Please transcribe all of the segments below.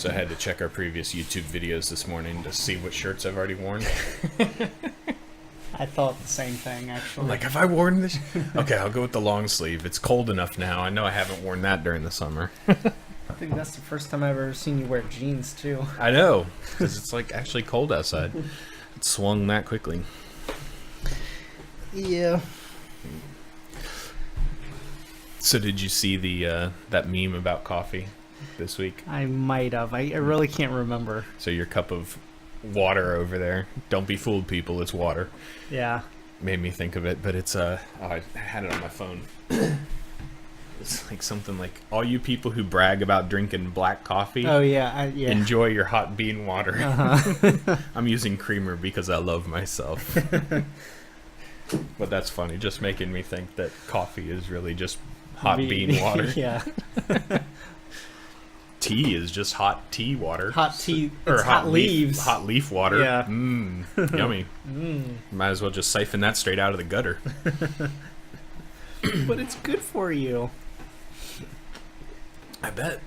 So I had to check our previous YouTube videos this morning to see what shirts I've already worn. I thought the same thing, actually. I'm like, have I worn this? Okay, I'll go with the long sleeve. It's cold enough now. I know I haven't worn that during the summer. I think that's the first time I've ever seen you wear jeans, too. I know, because it's like actually cold outside. It swung that quickly. Yeah. So did you see the that meme about coffee this week? I might have. I really can't remember. So your cup of water over there. Don't be fooled, people. It's water. Yeah. Made me think of it, but it's I had it on my phone. It's like something like, all you people who brag about drinking black coffee. Oh, yeah. Yeah. Enjoy your hot bean water. Uh-huh. I'm using creamer because I love myself. But that's funny, just making me think that coffee is really just hot bean water. Yeah. Tea is just hot tea water. Hot tea. Or It's hot leaves. Hot leaf water. Yeah. Yummy. Might as well just siphon that straight out of the gutter. But it's good for you. I bet.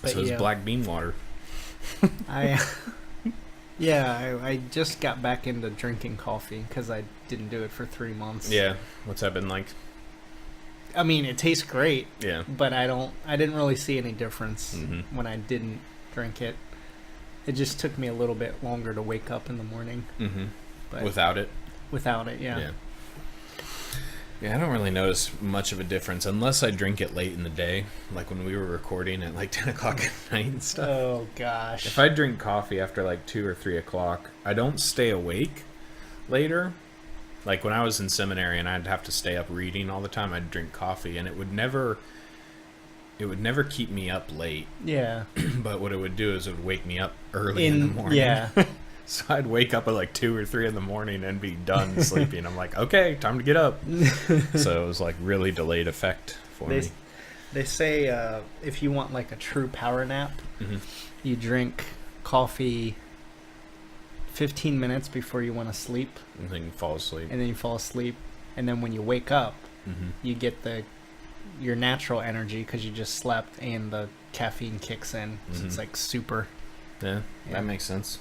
But So it's yeah. black bean water. I just got back into drinking coffee because I didn't do it for 3 months. Yeah. What's that been like? I mean, it tastes great. Yeah. But I didn't really see any difference Mm-hmm. when I didn't drink it. It just took me a little bit longer to wake up in the morning. Mm-hmm. But Without it? without it, yeah. Yeah, I don't really notice much of a difference unless I drink it late in the day, like when we were recording at like 10 o'clock at night and stuff. Oh, gosh. If I drink coffee after like 2 or 3 o'clock, I don't stay awake later. Like when I was in seminary and I'd have to stay up reading all the time, I'd drink coffee and it would never keep me up late. Yeah. But what it would do is it would wake me up early in the morning. Yeah. So I'd wake up at like 2 or 3 in the morning and be done sleeping. I'm like, okay, time to get up. So it was like really delayed effect for me. They say if you want like a true power nap, Mm-hmm. you drink coffee 15 minutes before you want to sleep, And then you fall asleep. and then you fall asleep, and then when you wake up, Mm-hmm. you get your natural energy because you just slept, and the caffeine kicks in. So it's Mhm. like super. Yeah, Yeah. that makes sense.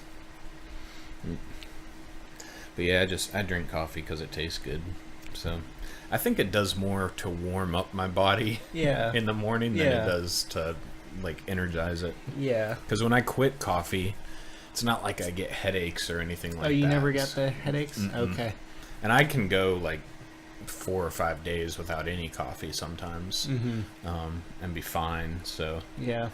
But yeah, I drink coffee because it tastes good. So I think it does more to warm up my body Yeah. in the morning than Yeah. it does to like energize it. Yeah. Because when I quit coffee, it's not like I get headaches or anything like that. Oh, you never got the headaches? Mm-mm. Okay. And I can go like 4 or 5 days without any coffee sometimes, and be fine. So, Yeah.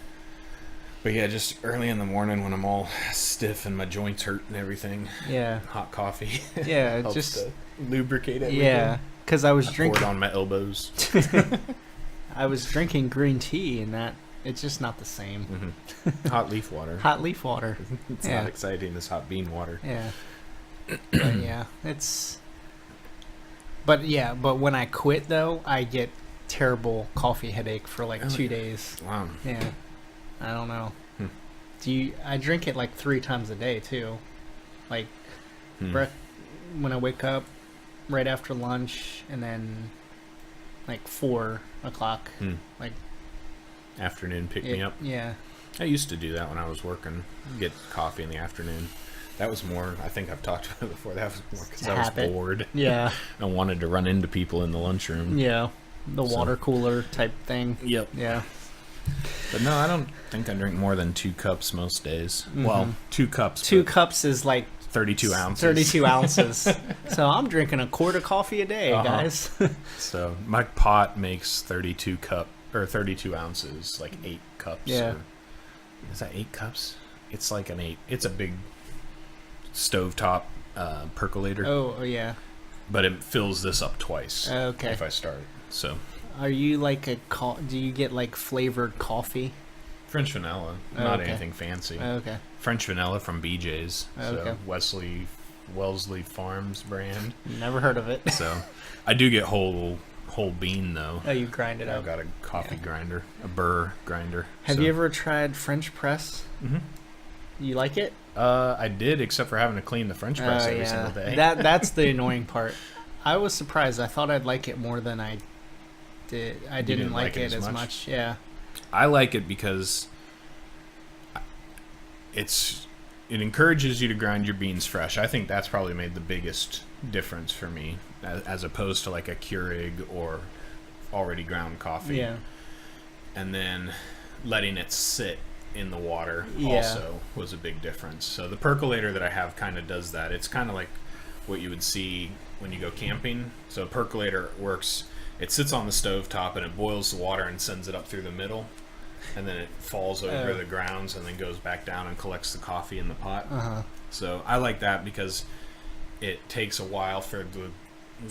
but yeah, just early in the morning when I'm all stiff and my joints hurt and everything, Yeah. hot coffee Yeah. helps Just to lubricate everything. yeah. Because I was Pour it drinking. on my elbows. I was drinking green tea, and it's just not the same. Hot leaf water. Hot leaf water. It's Yeah. not exciting as hot bean water. Yeah. But yeah, but when I quit though, I get terrible coffee headache for like Really? 2 days. Wow. Yeah. I don't know. Hmm. I drink it like 3 times a day too. Like Hmm. when I wake up, right after lunch, and then like 4 o'clock. Hmm. Like Afternoon pick me up. Yeah. I used to do that when I was working. Get coffee in the afternoon. That was more, I think I've talked about it before, that was more because I was Habit. bored. Yeah. I wanted to run into people in the lunchroom. Yeah. The So- water cooler type thing. Yep. Yeah. But no, I don't think I drink more than 2 cups most days. Mhm. Well, 2 cups. 2 but cups is like 32 ounces. 32 ounces. So I'm drinking a quart of coffee a day, Uh-huh. guys. So my pot makes 32 ounces, like 8 cups. Yeah. Is that 8 cups? It's like an 8. It's a big stovetop percolator. Oh, yeah. But it fills this up twice Okay. if I start. So Are you like do you get like flavored coffee? French vanilla, Oh, not okay. anything fancy. Okay. French vanilla from BJ's. Okay. So Wellesley Farms brand. Never heard of it. So I do get whole bean though. Oh, you grind it I've up. got a coffee Yeah. grinder, a burr grinder. Have you ever tried French press? Mhm. You like it? I did, except for having to clean the French press Oh, every yeah. single day. That's the annoying part. I was surprised. I thought I'd like it more than I did. I didn't like it as much. Yeah. I like it because it encourages you to grind your beans fresh. I think that's probably made the biggest difference for me, as opposed to like a Keurig or already ground coffee. Yeah. And then letting it sit in the water Yeah. also was a big difference. So the percolator that I have kind of does that. It's kind of like what you would see when you go camping. So a percolator works, it sits on the stove top and it boils the water and sends it up through the middle, and then it falls over the grounds and then goes back down and collects the coffee in the pot. So I like that because it takes a while for the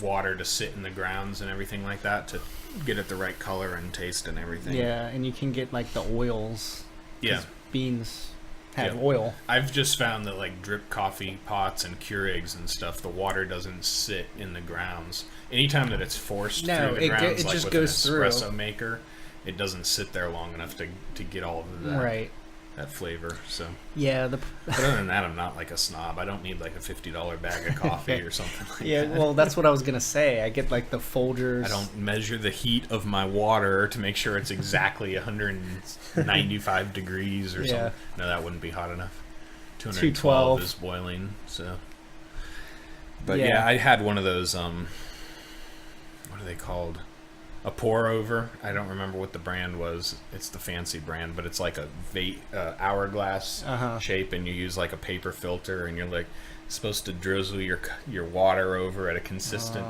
water to sit in the grounds and everything like that to get it the right color and taste and everything. Yeah, and you can get like the oils. Yeah. Beans have oil. I've just found that like drip coffee pots and Keurigs and stuff, the water doesn't sit in the grounds. Anytime that it's forced through the grounds, it like just with goes an through. espresso maker, it doesn't sit there long enough to get all of that, that flavor. So yeah, but other than that, I'm not like a snob. I don't need like a $50 bag of coffee or something like that. well, that's what I was gonna say. I get like the Folgers. I don't measure the heat of my water to make sure it's exactly 195 degrees or something. No, that wouldn't be hot enough. 212 is boiling. So, but yeah, I had one of those. What are they called? A pour over. I don't remember what the brand was. It's the fancy brand, but it's like a hourglass shape, and you use like a paper filter, and you're like supposed to drizzle your water over at a consistent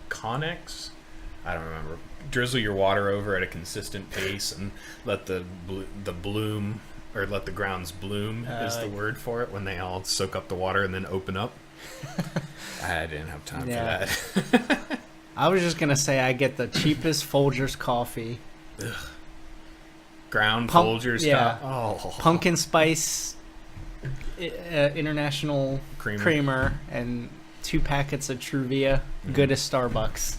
Connex. I don't remember. Drizzle your water over at a consistent pace, and let the bloom, or let the grounds bloom is the word for it, when they all soak up the water and then open up. I didn't have time for that. I was just gonna say I get the cheapest Folgers coffee. Ugh. Ground Folgers. Pumpkin spice international creamer and 2 packets of Truvia. Good as Starbucks.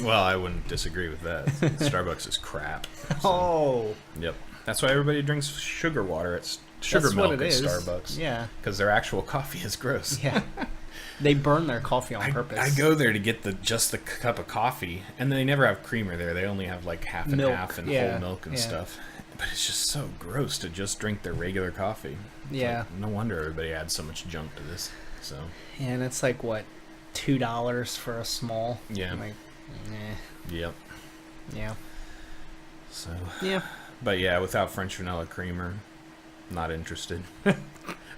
Well, I wouldn't disagree with that. Starbucks is crap. So. Yep. That's why everybody drinks sugar water. It's sugar milk at Starbucks. Yeah. Because their actual coffee is gross. Yeah. They burn their coffee on purpose. I go there to get just the cup of coffee, and they never have creamer there. They only have like half and half and whole milk and stuff. But it's just so gross to just drink their regular coffee. Yeah. Like, no wonder everybody adds so much junk to this. So. Yeah, and it's like what, $2 for a small. Yeah. Like, Yep. Yeah. So. Yeah. But yeah, without French vanilla creamer, not interested.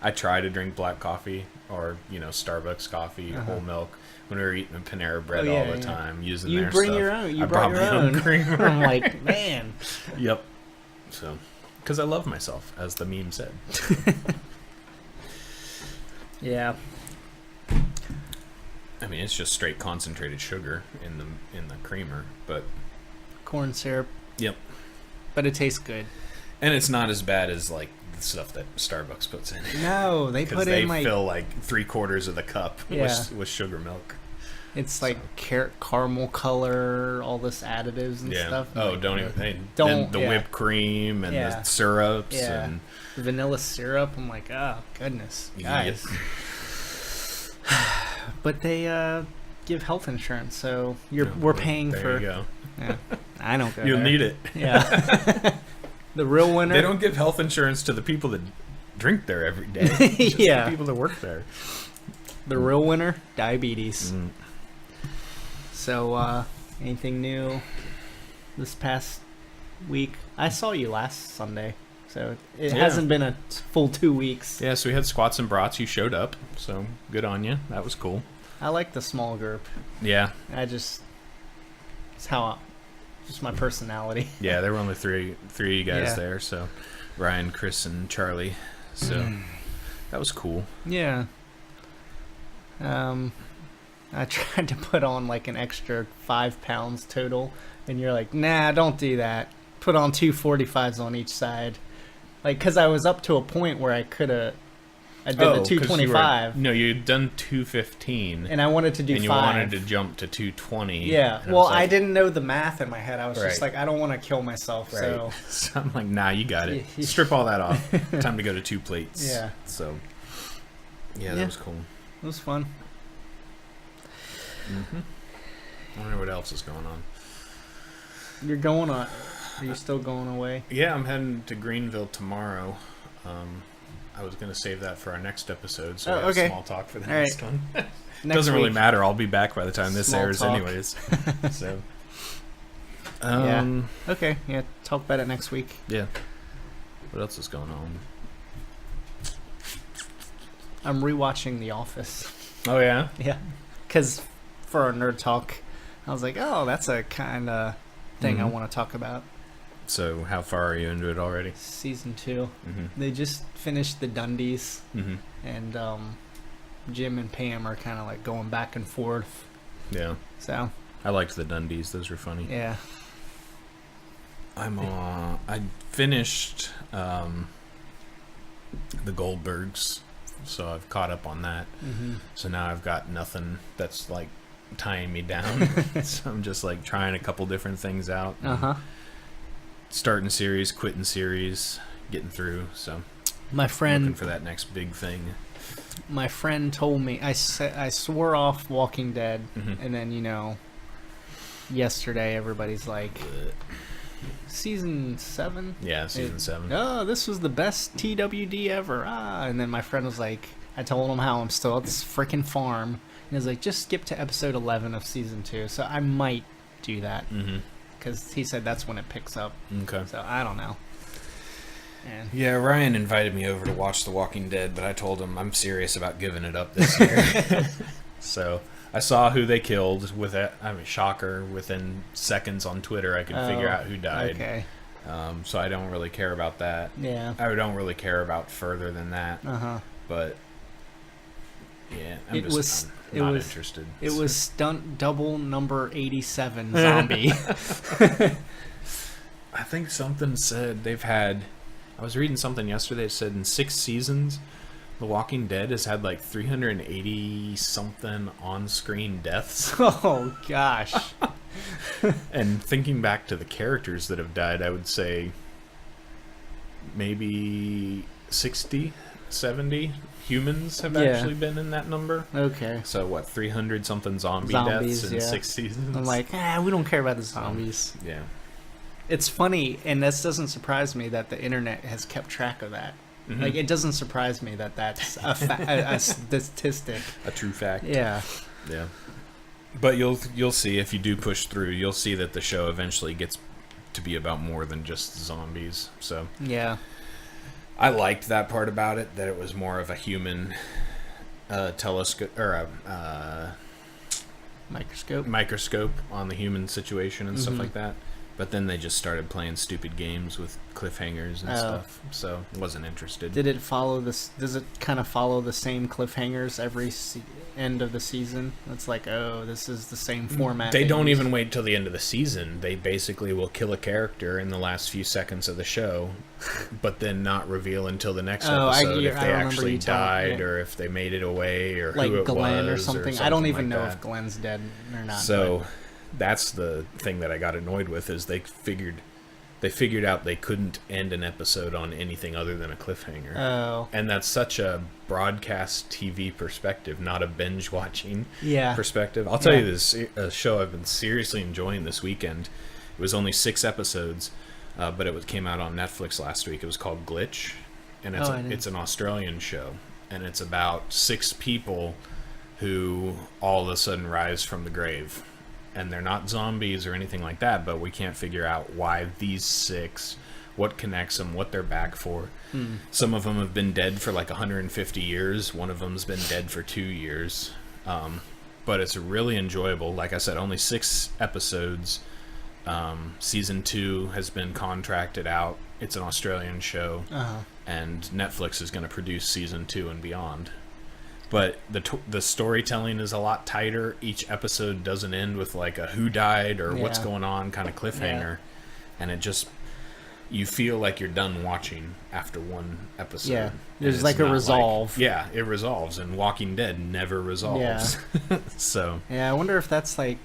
I try to drink black coffee or, Starbucks coffee, whole milk, when we were eating the Panera bread all the time, using their stuff. You brought your own creamer. I'm like, man. Yep. So, because I love myself, as the meme said. Yeah. I mean, it's just straight concentrated sugar in the creamer, but corn syrup. Yep. But it tastes good. And it's not as bad as like the stuff that Starbucks puts in. No, they put in like, fill like 3/4 of the cup with sugar milk. It's like caramel color, all this additives and stuff. Oh, like, don't even. Hey, don't the whipped cream and the syrups and vanilla syrup. I'm like, oh goodness, guys. But they give health insurance, so we're paying there for. You go. Yeah, I don't go. You'll need it. Yeah. The real winner. They don't give health insurance to the people that drink there every day. Just the people that work there. The real winner, diabetes. So, anything new this past week? I saw you last Sunday, so it hasn't been a full 2 weeks. Yeah, so we had squats and brats. You showed up, so good on you. That was cool. I like the small group. Yeah. It's just my personality. Yeah, there were only three of you guys there, so Ryan, Chris, and Charlie. So that was cool. Yeah. I tried to put on like an extra 5 pounds total, and you're like, nah, don't do that. Put on 245s on each side. Like, because I was up to a point where I did the 225. You'd done 215. And I wanted to do 5. And you wanted to jump to 220. Yeah. Well, I didn't know the math in my head. I was just like, I don't want to kill myself. Right. So I'm like, nah, you got it. Strip all that off. Time to go to 2 plates. Yeah. So, that was cool. It was fun. I wonder what else is going on. You're going on. Are you still going away? Yeah, I'm heading to Greenville tomorrow I was going to save that for our next episode, so Oh, we have okay. small talk for the All right. next one. Next Doesn't really week. matter. I'll be back by the time this Small airs talk. anyways. So, Yeah. Okay. Yeah. Talk about it next week. yeah. What else is going on? I'm rewatching The Office. Oh, yeah? Yeah. Because for our nerd talk, I was like, oh, that's a kind of thing I Mhm. want to talk about. So, how far are you into it already? Season 2. Mm-hmm. They just finished the Dundies, Mm-hmm. and Jim and Pam are kind of like going back and forth. Yeah. So, I liked the Dundies. Those were funny. yeah. I finished the Goldbergs, so I've caught up on that. Mm-hmm. So now I've got nothing that's like tying me down. So I'm just like trying a couple different things out. Uh-huh. Starting series, quitting series, getting through. So My looking friend for that next big thing. told me I swore off Walking Dead, Mhm. and then yesterday everybody's like, season 7. Yeah, season 7. Oh, this was the best TWD ever. And then my friend was like, I told him how I'm still at this freaking farm, and he was like, just skip to episode 11 of season 2. So I might do that Mm-hmm. because he said that's when it picks up. Okay. So I don't know. And Yeah, Ryan invited me over to watch The Walking Dead, but I told him I'm serious about giving it up this year. So I saw who they killed with it. I mean, shocker! Within seconds on Twitter, I could figure out who died. Okay. So I don't really care about that. Yeah. I don't really care about further than that. Uh-huh. But yeah, I'm It was- not interested. It was stunt double number 87 zombie. I think something said they've had. I was reading something yesterday. It said in 6 seasons, The Walking Dead has had like 380 something on-screen deaths. Oh, gosh. And thinking back to the characters that have died, I would say maybe 60, 70 humans have Yeah. actually been in that number. Okay. So what, 300 something zombie Zombies, deaths in yeah. 6 seasons? I'm like, we don't care about the zombies. Yeah. It's funny, and this doesn't surprise me that the internet has kept track of that. Mhm. Like, it doesn't surprise me that that's a statistic. A true fact. Yeah. Yeah. But you'll see if you do push through, you'll see that the show eventually gets to be about more than just zombies. So Yeah. I liked that part about it, that it was more of a human telescope or a Microscope. microscope on the human situation and stuff Mhm. like that. But then they just started playing stupid games with cliffhangers and Oh. stuff. So wasn't interested. Did it follow this? Does it kind of follow the same cliffhangers every end of the season? It's like, oh, this is the same format. They don't use. even wait till the end of the season. They basically will kill a character in the last few seconds of the show, but then not reveal until the next Oh, episode if I they remember actually you telling- died yeah. or if they made it away or Like who it Glenn or was something. I don't even like know that. if Glenn's dead or not. So that's the thing that I got annoyed with is they figured out they couldn't end an episode on anything other than a cliffhanger. Oh. And that's such a broadcast TV perspective, not a binge watching Yeah. perspective. I'll tell Yeah. you this show I've been seriously enjoying this weekend. It was only 6 episodes, but it came out on Netflix last week. It was called Glitch, and Oh, I didn't- it's an Australian show, and it's about 6 people who all of a sudden rise from the grave. And they're not zombies or anything like that, but we can't figure out why these 6, what connects them, what they're back for. Some of them have been dead for like 150 years. One of them's been dead for 2 years. But it's really enjoyable. Like I said, only 6 episodes. Season 2 has been contracted out. It's an Australian show. Uh-huh. And Netflix is going to produce season 2 and beyond. But the storytelling is a lot tighter. Each episode doesn't end with like a who died or what's Yeah. going on kind of cliffhanger. And it just, you feel like you're done watching after one episode. Yeah. And There's it's like a not resolve. yeah, it resolves. And Walking Dead never resolves. So, Yeah, I wonder if that's like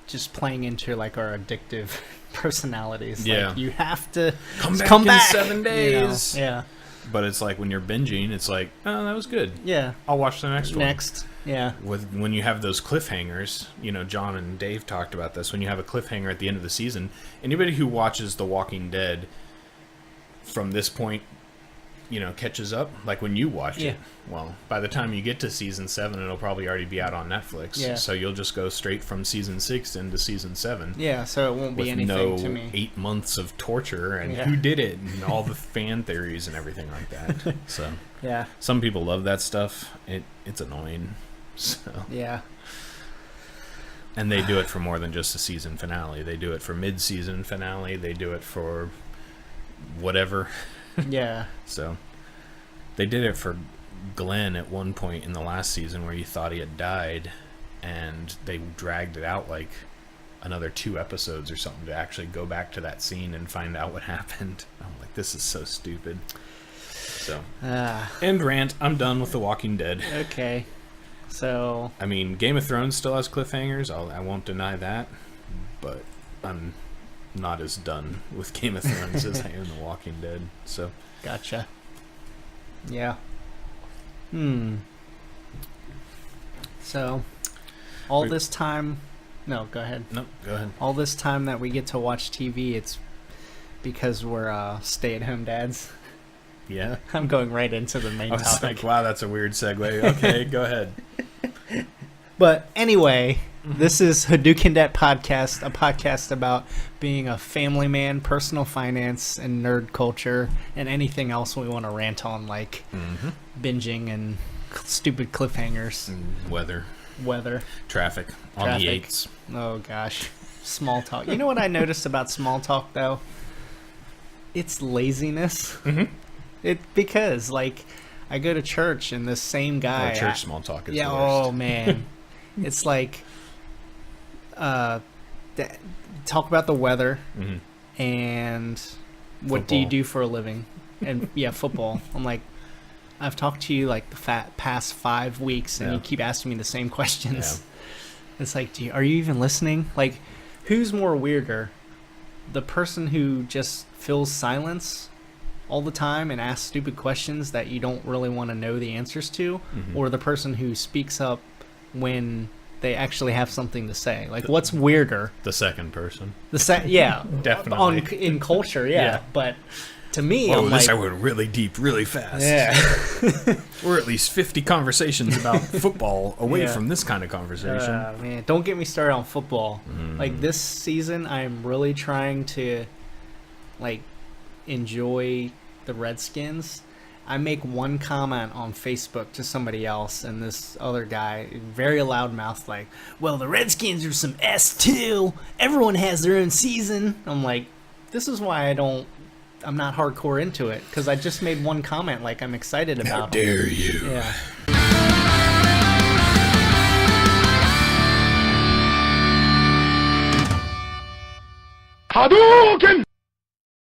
just playing into like our addictive personalities. Yeah. Like, you have to come back in 7 you know? days. Yeah. But it's like when you're binging, it's like, oh, that was good. Yeah. I'll watch the next one. Next. Yeah. When you have those cliffhangers, John and Dave talked about this. When you have a cliffhanger at the end of the season, anybody who watches The Walking Dead from this point, catches up, like when you watch Yeah. it. Well, by the time you get to season 7, it'll probably already be out on Netflix. Yeah. So you'll just go straight from season 6 into season 7. Yeah, so it won't be With anything no to me. 8 months of torture and Yeah. who did it and all the fan theories and everything like that. So Yeah, some people love that stuff. It's annoying. So. yeah. And they do it for more than just a season finale. They do it for mid-season finale. They do it for whatever. Yeah. So they did it for Glenn at one point in the last season where you thought he had died, and they dragged it out like another 2 episodes or something to actually go back to that scene and find out what happened. I'm like, this is so stupid. So end rant. I'm done with The Walking Dead. Okay. So I mean, Game of Thrones still has cliffhangers. I won't deny that, but I'm not as done with Game of Thrones as I am The Walking Dead. So gotcha. Yeah. So all this time, no, go ahead. no, go ahead. All this time that we get to watch TV, it's because we're stay-at-home dads. Yeah. I'm going right into the main I was topic. like, wow, that's a weird segue. Okay, go ahead. But anyway, this is Hadoken Debt Podcast, a podcast about being a family man, personal finance, and nerd culture, and anything else we want to rant on, like binging and stupid cliffhangers, Weather, weather, traffic, on Traffic. the 8s. Oh gosh, small talk. You know what I noticed about small talk though? It's laziness. Because like I go to church and this same guy. Or church small talk is yeah. the worst. Oh man, it's like talk about the weather and what do you Football. do for a living, and yeah, football. I'm like, I've talked to you like the past 5 weeks, and Yeah. you keep asking me the same questions. Yeah. It's like, are you even listening? Like, who's more weirder? The person who just fills silence all the time and asks stupid questions that you don't really want to know the answers to, or the person who speaks up when they actually have something to say? Like, what's weirder? The second person. Yeah, Definitely. in culture, yeah. Yeah. But to me, Oh, I'm this like, I went really deep, really fast. yeah. Or at least 50 conversations about football away Yeah. from this kind of conversation. Man, don't get me started on football. Like this season, I'm really trying to like enjoy the Redskins. I make one comment on Facebook to somebody else, and this other guy, very loudmouth, like, "Well, the Redskins are some S too. Everyone has their own season." I'm like, this is why I'm not hardcore into it, because I just made one comment like I'm excited about. How dare you? Yeah. Hadoken!